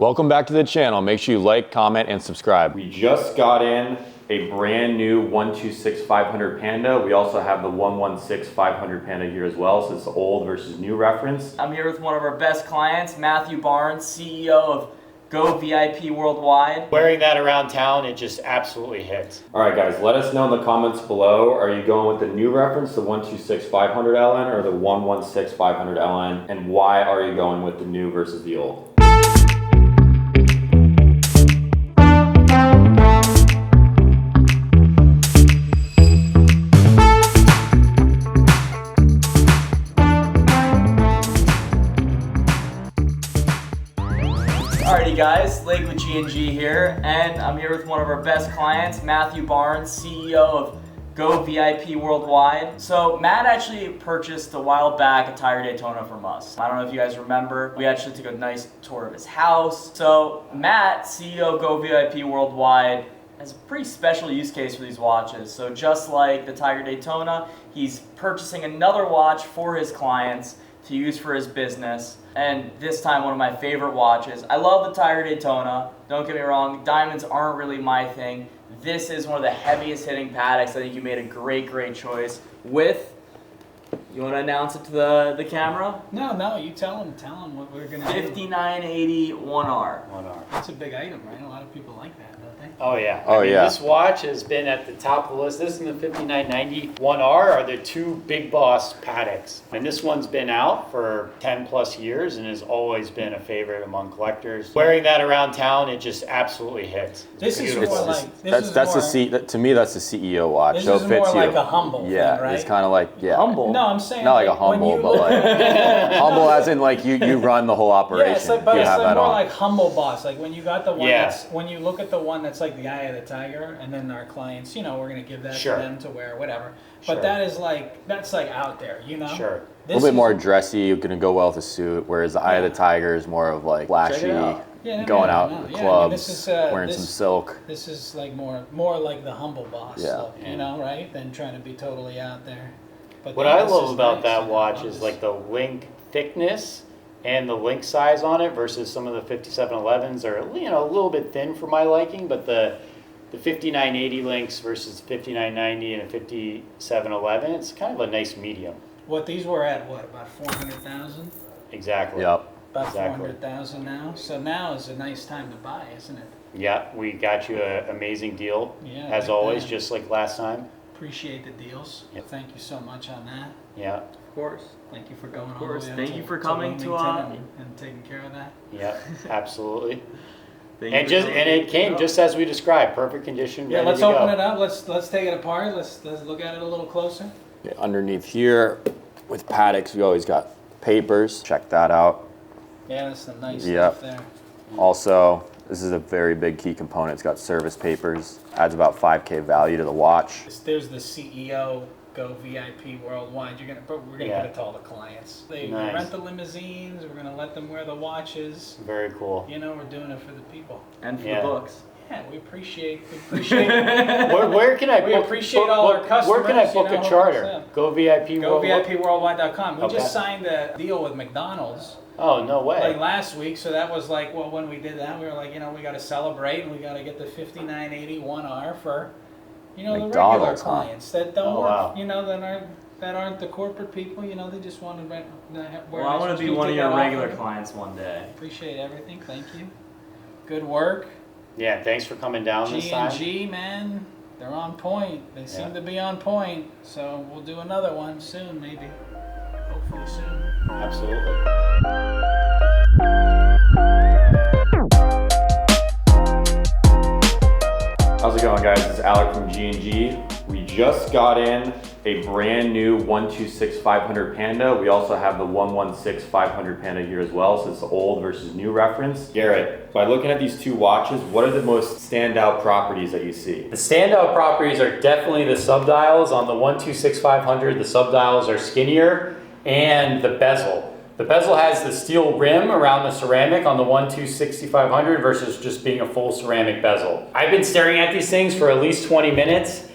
Welcome back to the channel. Make sure you like, comment, and subscribe. We just got in a brand new 126-500 Panda. We also have the 116-500 Panda here as well, so it's old versus new reference. I'm here with one of our best clients, Matthew Barnes, CEO of Go VIP Worldwide. Wearing that around town, it just absolutely hits. All right, guys, let us know in the comments below. Are you going with the new reference, the 126-500 LN, or the 116-500 LN? And why are you going with the new versus the old? Alrighty guys, Lake with G&G here, and I'm here with one of our best clients, Matthew Barnes, CEO of Go VIP Worldwide. So Matt actually purchased a while back a Tiger Daytona from us. I don't know if you guys remember, we actually took a nice tour of his house. So Matt, CEO of Go VIP Worldwide, has a pretty special use case for these watches. So just like the Tiger Daytona, he's purchasing another watch for his clients to use for his business. And this time, one of my favorite watches. I love the Tiger Daytona, don't get me wrong, diamonds aren't really my thing. This is one of the heaviest hitting Pateks. I think you made a great choice with, you want to announce it to the camera? No, you tell them what we're going to do. 5980 1R. 1R. That's a big item, right? A lot of people like that, don't they? Oh yeah. Oh, I mean, yeah. This watch has been at the top of the list. This and the 5990 1R are the two big boss Pateks. And this one's been out for 10 plus years and has always been a favorite among collectors. Wearing that around town, it just absolutely hits. This is beautiful. more like To me, that's the CEO watch. This so is it fits more you. like a humble thing, right? It's kind of like Humble? No, I'm saying Not like a when humble, you- but like humble as in like you run the whole operation. Yeah, it's like, but you it's have like that more on. like humble boss. Like when you got the one Yeah. that's, when you look at the one that's like the eye of the tiger, and then our clients, we're going to give that Sure. to them to wear, whatever. But Sure. that's like out there, Sure. a This little bit is- more dressy, you're gonna go well with a suit, whereas the Eye of the Tiger is more of like flashy, out. Yeah, no, going no, out no. in the Yeah, I mean, clubs, this is, wearing some silk. This is like more like the humble boss Yeah. look, right? Than trying to be totally out there. But What yeah, I this love is about nice. that I watch love is this. like the link thickness and the link size on it versus some of the 5711s are a little bit thin for my liking, but the 5980 links versus 5990 and a 5711, it's kind of a nice medium. What these were at about 400,000? Exactly. Yep. About Exactly. 400,000 now. So now is a nice time to buy, isn't it? Yeah, we got you an amazing deal, Yeah, as like always, that. just like last time. Appreciate the deals. Yep. Thank you so much on that. Yeah, Of course. Thank you for going Of course. all the way Thank out you to- for coming to, Wilmington and taking care of that. yeah, absolutely. Thank you And for just coming. and it came just as we described, perfect condition. Yeah, ready let's to open go. it up. Let's take it apart. Let's look at it a little closer. Yeah, underneath here, with Pateks, we always got papers. Check that out. Yeah, that's some nice Yep. stuff there. Also, this is a very big key component. It's got service papers. Adds about 5K value to the watch. There's the CEO Go VIP Worldwide. We're gonna Yeah. give it to all the clients. They Nice. rent the limousines. We're gonna let them wear the watches. Very cool. We're doing it for the people. And for Yeah. the books. Yeah, we appreciate. Where can I We book, appreciate book- all our book- Where can I customers, book you a know, charter? so- Go VIP Go Worldwide? VIPworldwide.com. We Okay. just signed a deal with McDonald's Oh, no way. like last week, so that was like, well, when we did that, we were like, we got to celebrate and we got to get the 5980 1R for, the regular McDonald's, huh? clients that don't Oh, wow. work, that aren't the corporate people. They just want to rent. Well, I want to be one of your regular clients one day. Appreciate everything. Thank you. Good work. Yeah, thanks for coming down this time. G&G, man, they're on point. They seem Yeah. to be on point. So we'll do another one soon, maybe. Hopefully soon. Absolutely. How's it going, guys? It's Alec from G&G. We just got in a brand new 126-500 Panda. We also have the 116-500 Panda here as well, so it's the old versus new reference. Garrett, by looking at these two watches, what are the most standout properties that you see? The standout properties are definitely the subdials. On the 126-500, the subdials are skinnier, and the bezel. The bezel has the steel rim around the ceramic on the 126-500 versus just being a full ceramic bezel. I've been staring at these things for at least 20 minutes,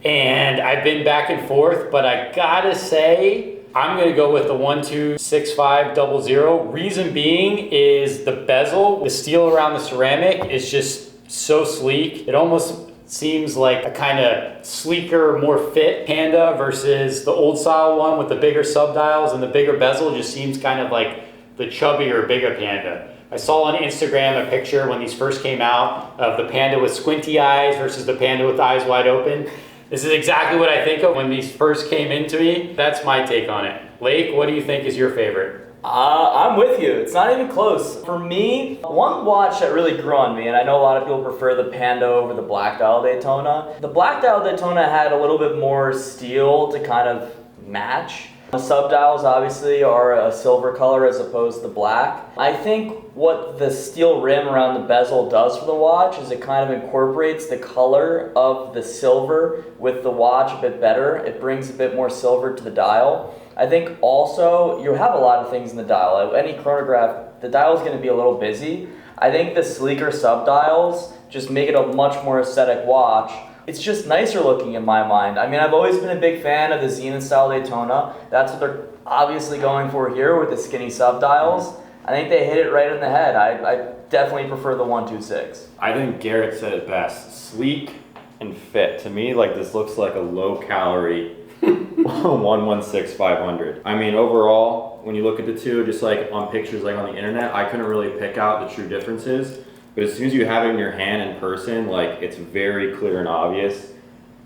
and I've been back and forth, but I gotta say, I'm gonna go with the 126500. Reason being is the bezel, the steel around the ceramic is just so sleek. It almost seems like a kind of sleeker, more fit Panda versus the old style one with the bigger subdials, and the bigger bezel just seems kind of like the chubbier, bigger Panda. I saw on Instagram a picture when these first came out of the Panda with squinty eyes versus the Panda with eyes wide open. This is exactly what I think of when these first came into me. That's my take on it. Lake, what do you think is your favorite? I'm with you. It's not even close. For me, one watch that really grew on me, and I know a lot of people prefer the Panda over the Black Dial Daytona. The Black Dial Daytona had a little bit more steel to kind of match. The subdials obviously are a silver color as opposed to black. I think what the steel rim around the bezel does for the watch is it kind of incorporates the color of the silver with the watch a bit better. It brings a bit more silver to the dial. I think also you have a lot of things in the dial. Any chronograph, the dial is going to be a little busy. I think the sleeker subdials just make it a much more aesthetic watch. It's just nicer looking in my mind. I mean, I've always been a big fan of the Zenith style Daytona. That's what they're obviously going for here with the skinny subdials. I think they hit it right in the head. I definitely prefer the 126. I think Garrett said it best. Sleek and fit. To me, like this looks like a low calorie 116-500. I mean, overall, when you look at the two, just like on pictures like on the internet, I couldn't really pick out the true differences. But as soon as you have it in your hand in person, like it's very clear and obvious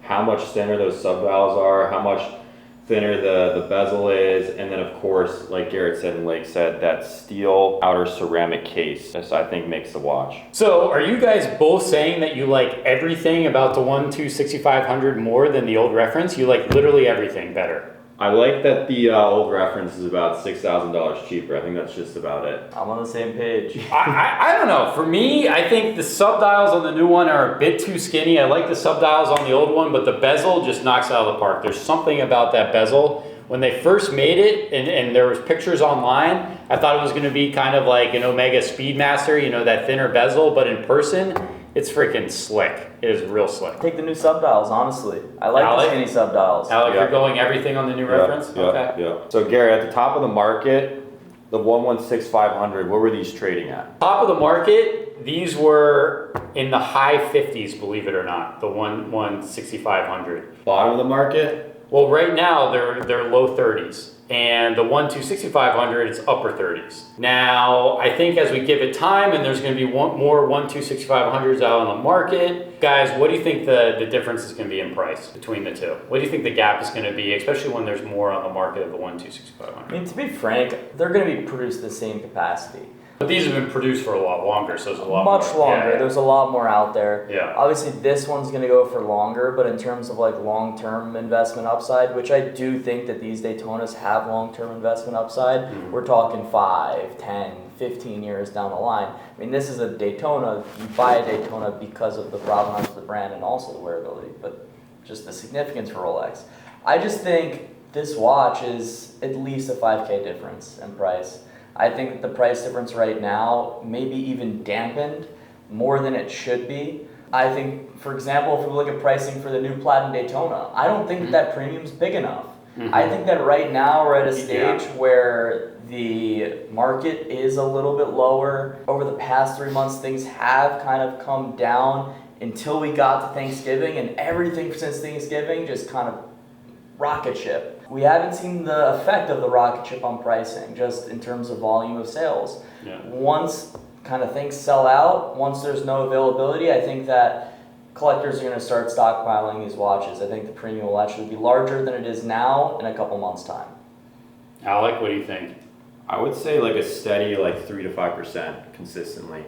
how much thinner those subdials are, how much thinner the bezel is, and then of course, like Garrett said and Lake said, that steel outer ceramic case, this I think makes the watch. So are you guys both saying that you like everything about the 126-500 more than the old reference? You like literally everything better? I like that the old reference is about $6,000 cheaper. I think that's just about it. I'm on the same page. I don't know. For me, I think the subdials on the new one are a bit too skinny. I like the subdials on the old one, but the bezel just knocks it out of the park. There's something about that bezel. When they first made it, and there was pictures online, I thought it was going to be kind of like an Omega Speedmaster, you know, that thinner bezel, but in person, it's freaking slick. It is real slick. Take the new subdials, honestly. I like the skinny subdials. Alec, you're going everything on the new reference? Okay. Yeah. So Gary, at the top of the market, the 116-500, what were these trading at? Top of the market, these were in the high 50s, believe it or not, the 16500. Bottom of the market? Well, right now they're low 30s, and the 126-500 is upper 30s. Now, I think as we give it time, and there's going to be more 126-500s out on the market, guys, what do you think the difference is going to be in price between the two? What do you think the gap is going to be, especially when there's more on the market of the 126-500? I mean, to be frank, they're going to be produced the same capacity. But these have been produced for a lot longer, so there's a lot much more. longer. Yeah. There's a lot more out there. Yeah. Obviously, this one's going to go for longer, but in terms of like long-term investment upside, which I do think that these Daytonas have long-term investment upside, we're talking 5, 10, 15 years down the line. I mean, this is a Daytona. You buy a Daytona because of the provenance of the brand and also the wearability, but just the significance for Rolex. I just think this watch is at least a 5K difference in price. I think that the price difference right now may be even dampened more than it should be. I think, for example, if we look at pricing for the new Platinum Daytona, I don't think that premium's big enough. I think that right now we're at a stage where the market is a little bit lower. Over the past 3 months, things have kind of come down until we got to Thanksgiving, and everything since Thanksgiving just kind of rocket ship. We haven't seen the effect of the rocket ship on pricing, just in terms of volume of sales. Yeah. Once kind of things sell out, once there's no availability, I think that collectors are going to start stockpiling these watches. I think the premium will actually be larger than it is now in a couple months' time. Alec, what do you think? I would say like a steady like 3 to 5% consistently.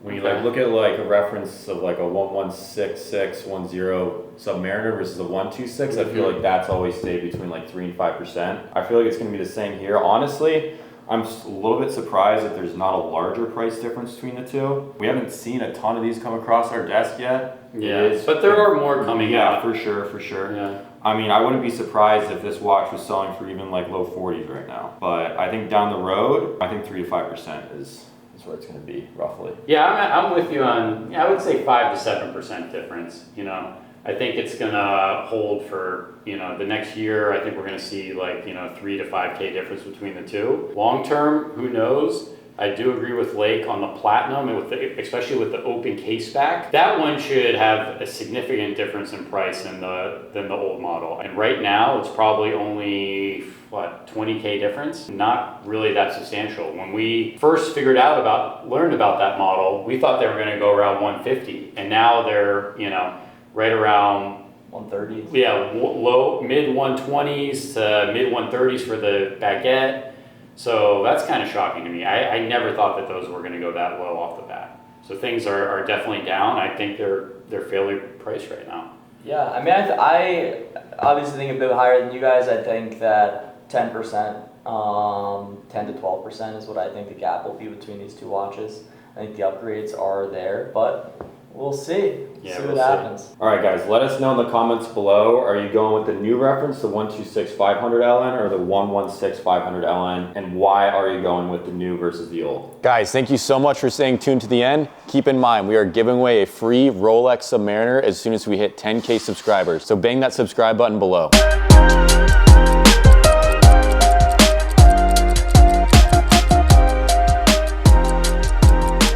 When you like look at like a reference of like a 116-610 Submariner versus a 126, I feel like that's always stayed between like 3 and 5%. I feel like it's going to be the same here. Honestly, I'm a little bit surprised that there's not a larger price difference between the two. We haven't seen a ton of these come across our desk yet. Yeah, but there are more coming out. For sure. Yeah. I mean, I wouldn't be surprised if this watch was selling for even like low 40s right now. But I think down the road, I think 3 to 5% is where it's going to be roughly. Yeah, I'm with you on, I would say 5 to 7% difference, you know. I think it's gonna hold for, you know, the next year. I think we're gonna see like, you know, 3 to 5K difference between the two. Long term, who knows? I do agree with Lake on the platinum, and with especially with the open case back. That one should have a significant difference in price than the old model. And right now, it's probably only, what, 20K difference? Not really that substantial. When we first learned about that model, we thought they were gonna go around 150, and now they're, you know, right around 130s. Yeah, mid 120s to mid 130s for the baguette. So that's kind of shocking to me. I never thought that those were going to go that low off the bat. So things are definitely down. I think they're fairly priced right now. Yeah, I mean, I obviously think a bit higher than you guys. I think that 10%, 10 to 12% is what I think the gap will be between these two watches. I think the upgrades are there, but we'll see. Yeah, See we'll what see. happens. All right, guys, let us know in the comments below. Are you going with the new reference, the 126-500 LN, or the 116-500 LN? And why are you going with the new versus the old? Guys, thank you so much for staying tuned to the end. Keep in mind, we are giving away a free Rolex Submariner as soon as we hit 10K subscribers. So bang that subscribe button below.